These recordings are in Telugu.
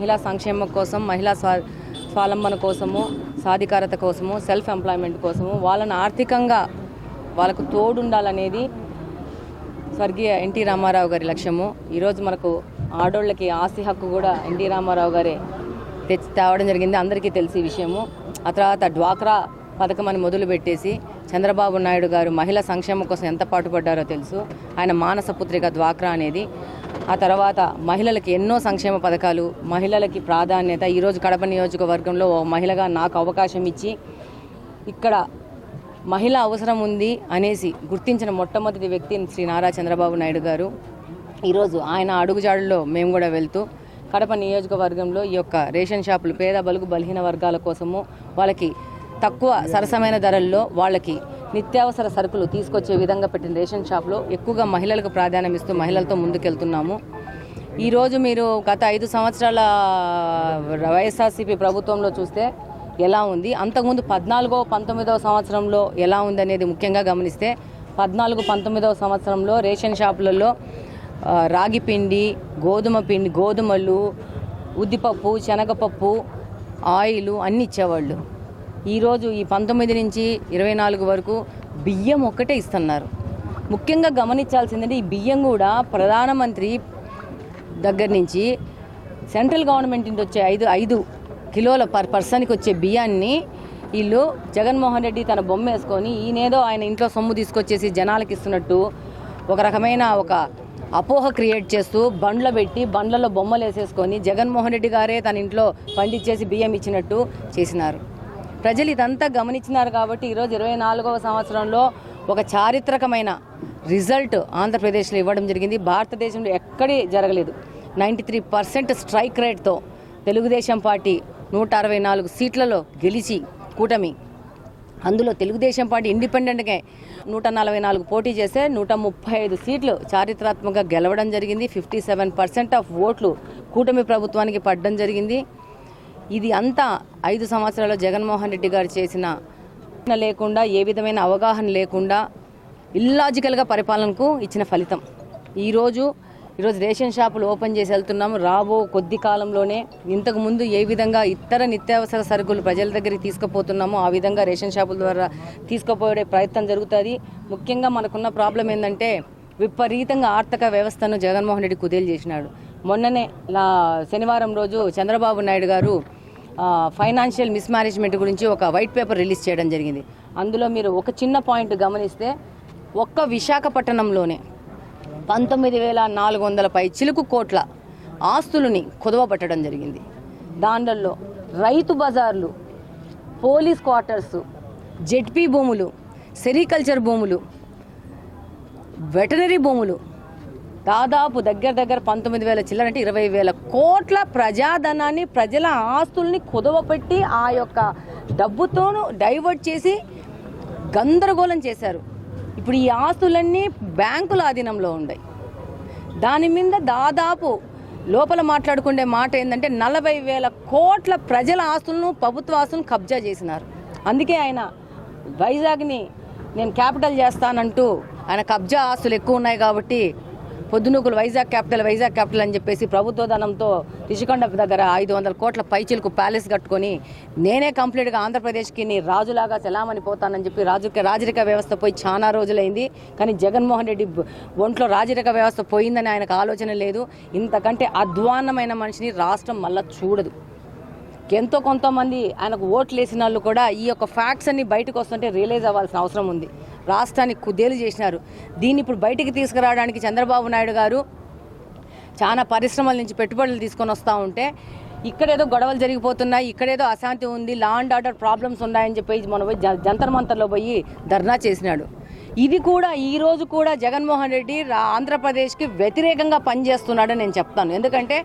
మహిళా సంక్షేమం కోసం, మహిళా స్వావలంబన కోసము, సాధికారత కోసము, సెల్ఫ్ ఎంప్లాయ్మెంట్ కోసము వాళ్ళని ఆర్థికంగా వాళ్ళకు తోడుండాలనేది స్వర్గీయ ఎన్టీ రామారావు గారి లక్ష్యము. ఈరోజు మనకు ఆడోళ్ళకి ఆస్తి హక్కు కూడా ఎన్టీ రామారావు గారే తేవడం జరిగింది, అందరికీ తెలిసి విషయము. ఆ తర్వాత డ్వాక్రా పథకం అని మొదలుపెట్టేసి చంద్రబాబు నాయుడు గారు మహిళా సంక్షేమం కోసం ఎంత పాటుపడ్డారో తెలుసు. ఆయన మానస పుత్రిక డ్వాక్రా అనేది. ఆ తర్వాత మహిళలకి ఎన్నో సంక్షేమ పథకాలు, మహిళలకి ప్రాధాన్యత. ఈరోజు కడప నియోజకవర్గంలో ఓ మహిళగా నాకు అవకాశం ఇచ్చి ఇక్కడ మహిళ అవసరం ఉంది అనేసి గుర్తించిన మొట్టమొదటి వ్యక్తి శ్రీ నారా చంద్రబాబు నాయుడు గారు. ఈరోజు ఆయన అడుగుజాడుల్లో మేము కూడా వెళ్తూ కడప నియోజకవర్గంలో ఈ యొక్క రేషన్ షాపులు పేద బలుగు బలహీన వర్గాల కోసము వాళ్ళకి తక్కువ సరసమైన ధరల్లో వాళ్ళకి నిత్యావసర సరుకులు తీసుకొచ్చే విధంగా పెట్టిన రేషన్ షాప్లో ఎక్కువగా మహిళలకు ప్రాధాన్యం ఇస్తూ మహిళలతో ముందుకెళ్తున్నాము. ఈరోజు మీరు గత 5 సంవత్సరాల వైఎస్ఆర్సీపీ ప్రభుత్వంలో చూస్తే ఎలా ఉంది, అంతకుముందు 14-19 సంవత్సరంలో ఎలా ఉంది అనేది ముఖ్యంగా గమనిస్తే 14-19 సంవత్సరంలో రేషన్ షాపులలో రాగి పిండి, గోధుమలు, ఉద్దిపప్పు, శనగపప్పు, ఆయిల్ అన్నీ ఇచ్చేవాళ్ళు. ఈరోజు ఈ 19 నుంచి 24 వరకు బియ్యం ఒక్కటే ఇస్తున్నారు. ముఖ్యంగా గమనించాల్సిందంటే ఈ బియ్యం కూడా ప్రధానమంత్రి దగ్గర నుంచి సెంట్రల్ గవర్నమెంట్ నుంచి వచ్చే 5 కిలోల పర్సన్కి వచ్చే బియ్యాన్ని వీళ్ళు జగన్మోహన్ రెడ్డి తన బొమ్మ వేసుకొని ఈయనేదో ఆయన ఇంట్లో సొమ్ము తీసుకొచ్చేసి జనాలకు ఇస్తున్నట్టు ఒక రకమైన ఒక అపోహ క్రియేట్ చేస్తూ బండ్లో పెట్టి బండ్లలో బొమ్మలు వేసేసుకొని జగన్మోహన్ రెడ్డి గారే తన ఇంట్లో పండించేసి బియ్యం ఇచ్చినట్టు చేసినారు. ప్రజలు ఇదంతా గమనించినారు కాబట్టి ఈరోజు 24వ సంవత్సరంలో ఒక చారిత్రకమైన రిజల్ట్ ఆంధ్రప్రదేశ్లో ఇవ్వడం జరిగింది. భారతదేశంలో ఎక్కడే జరగలేదు. 93% స్ట్రైక్ రేట్తో తెలుగుదేశం పార్టీ 164 సీట్లలో గెలిచి కూటమి, అందులో తెలుగుదేశం పార్టీ ఇండిపెండెంట్గా 144 పోటీ చేస్తే 135 సీట్లు చారిత్రాత్మకంగా గెలవడం జరిగింది. 57% ఆఫ్ ఓట్లు కూటమి ప్రభుత్వానికి పడడం జరిగింది. ఇది అంతా 5 సంవత్సరాల్లో జగన్మోహన్ రెడ్డి గారు చేసిన లేకుండా, ఏ విధమైన అవగాహన లేకుండా ఇల్లాజికల్గా పరిపాలనకు ఇచ్చిన ఫలితం. ఈరోజు రేషన్ షాపులు ఓపెన్ చేసి వెళ్తున్నాము. రాబో కొద్ది కాలంలోనే ఇంతకుముందు ఏ విధంగా ఇతర నిత్యావసర సరుకులు ప్రజల దగ్గరికి తీసుకుపోతున్నామో ఆ విధంగా రేషన్ షాపుల ద్వారా తీసుకుపోయే ప్రయత్నం జరుగుతుంది. ముఖ్యంగా మనకున్న ప్రాబ్లం ఏంటంటే విపరీతంగా ఆర్థిక వ్యవస్థను జగన్మోహన్ రెడ్డి కుదేలు చేసినాడు. మొన్ననే శనివారం రోజు చంద్రబాబు నాయుడు గారు ఫైనాన్షియల్ మిస్మేనేజ్మెంట్ గురించి ఒక వైట్ పేపర్ రిలీజ్ చేయడం జరిగింది. అందులో మీరు ఒక చిన్న పాయింట్ గమనిస్తే ఒక్క విశాఖపట్నంలోనే 19,400 చిలుకు కోట్ల ఆస్తులని కుదవబట్టడం జరిగింది. దాంట్లో రైతు బజార్లు, పోలీస్ క్వార్టర్స్, జెడ్పీ భూములు, సెరికల్చర్ భూములు, వెటనరీ భూములు దాదాపు దగ్గర 19,000 చిల్లర అంటే 20,000 కోట్ల ప్రజాధనాన్ని, ప్రజల ఆస్తుల్ని కుదవపెట్టి ఆ యొక్క డబ్బుతోనూ డైవర్ట్ చేసి గందరగోళం చేశారు. ఇప్పుడు ఈ ఆస్తులన్నీ బ్యాంకుల ఆధీనంలో ఉన్నాయి. దాని మీద దాదాపు లోపల మాట్లాడుకునే మాట ఏంటంటే 40,000 కోట్ల ప్రజల ఆస్తులను, ప్రభుత్వ ఆస్తులను కబ్జా చేసినారు. అందుకే ఆయన వైజాగ్ని నేను క్యాపిటల్ చేస్తానంటూ ఆయన కబ్జా ఆస్తులు ఎక్కువ ఉన్నాయి కాబట్టి పొద్దునూకులు వైజాగ్ క్యాపిటల్ అని చెప్పేసి ప్రభుత్వ ధనంతో రిషికొండ దగ్గర 500 కోట్ల పైచిలకు ప్యాలెస్ కట్టుకొని నేనే కంప్లీట్గా ఆంధ్రప్రదేశ్కి నీ రాజులాగా చలామణి పోతానని చెప్పి రాజరిక వ్యవస్థ పోయి చాలా రోజులైంది. కానీ జగన్మోహన్ రెడ్డి ఒంట్లో రాజరిక వ్యవస్థ పోయిందని ఆయనకు ఆలోచన లేదు. ఇంతకంటే అధ్వాన్నమైన మనిషిని రాష్ట్రం మళ్ళా చూడదు. ఎంతో కొంతమంది ఆయనకు ఓట్లు వేసిన వాళ్ళు కూడా ఈ యొక్క ఫ్యాక్ట్స్ అన్ని బయటకు వస్తుంటే రియలైజ్ అవ్వాల్సిన అవసరం ఉంది. రాష్ట్రాన్ని కుదేలు చేసినారు. దీన్ని ఇప్పుడు బయటికి తీసుకురావడానికి చంద్రబాబు నాయుడు గారు చాలా పరిశ్రమల నుంచి పెట్టుబడులు తీసుకొని వస్తూ ఉంటే ఇక్కడేదో గొడవలు జరిగిపోతున్నాయి, ఇక్కడేదో అశాంతి ఉంది, లా అండ్ ఆర్డర్ ప్రాబ్లమ్స్ ఉన్నాయని చెప్పి మనం పోయి జంతర్ మంతర్లో పోయి ధర్నా చేసినాడు. ఇది కూడా ఈరోజు కూడా జగన్మోహన్ రెడ్డి ఆంధ్రప్రదేశ్కి వ్యతిరేకంగా పనిచేస్తున్నాడని నేను చెప్తాను. ఎందుకంటే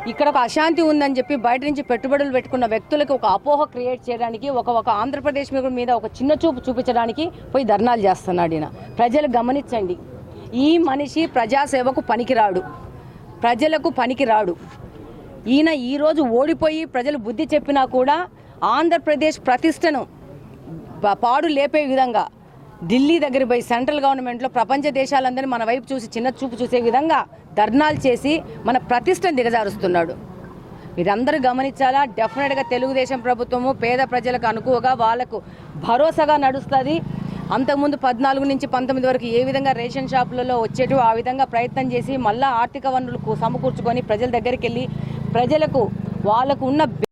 ఇక్కడ ఒక అశాంతి ఉందని చెప్పి బయట నుంచి పెట్టుబడులు పెట్టుకున్న వ్యక్తులకు ఒక అపోహ క్రియేట్ చేయడానికి, ఒక ఆంధ్రప్రదేశ్ మీద ఒక చిన్న చూపు చూపించడానికి పోయి ధర్నాలు చేస్తున్నాడు ఈయన. ప్రజలు గమనించండి, ఈ మనిషి ప్రజాసేవకు పనికిరాడు, ప్రజలకు పనికిరాడు. ఈయన ఈరోజు ఓడిపోయి ప్రజలు బుద్ధి చెప్పినా కూడా ఆంధ్రప్రదేశ్ ప్రతిష్టను పాడు లేపే విధంగా ఢిల్లీ దగ్గర పోయి సెంట్రల్ గవర్నమెంట్లో ప్రపంచ దేశాలందరినీ మన వైపు చూసి చిన్న చూపు చూసే విధంగా ధర్నాలు చేసి మన ప్రతిష్టను దిగజారుస్తున్నాడు. మీరందరూ గమనించాలా. డెఫినెట్గా తెలుగుదేశం ప్రభుత్వము పేద ప్రజలకు అనుకువగా వాళ్ళకు భరోసాగా నడుస్తుంది. అంతకుముందు 14 నుంచి 19 వరకు ఏ విధంగా రేషన్ షాపులలో వచ్చేటో ఆ విధంగా ప్రయత్నం చేసి మళ్ళీ ఆర్థిక వనరులకు సమకూర్చుకొని ప్రజల దగ్గరికి వెళ్ళి ప్రజలకు వాళ్ళకు ఉన్న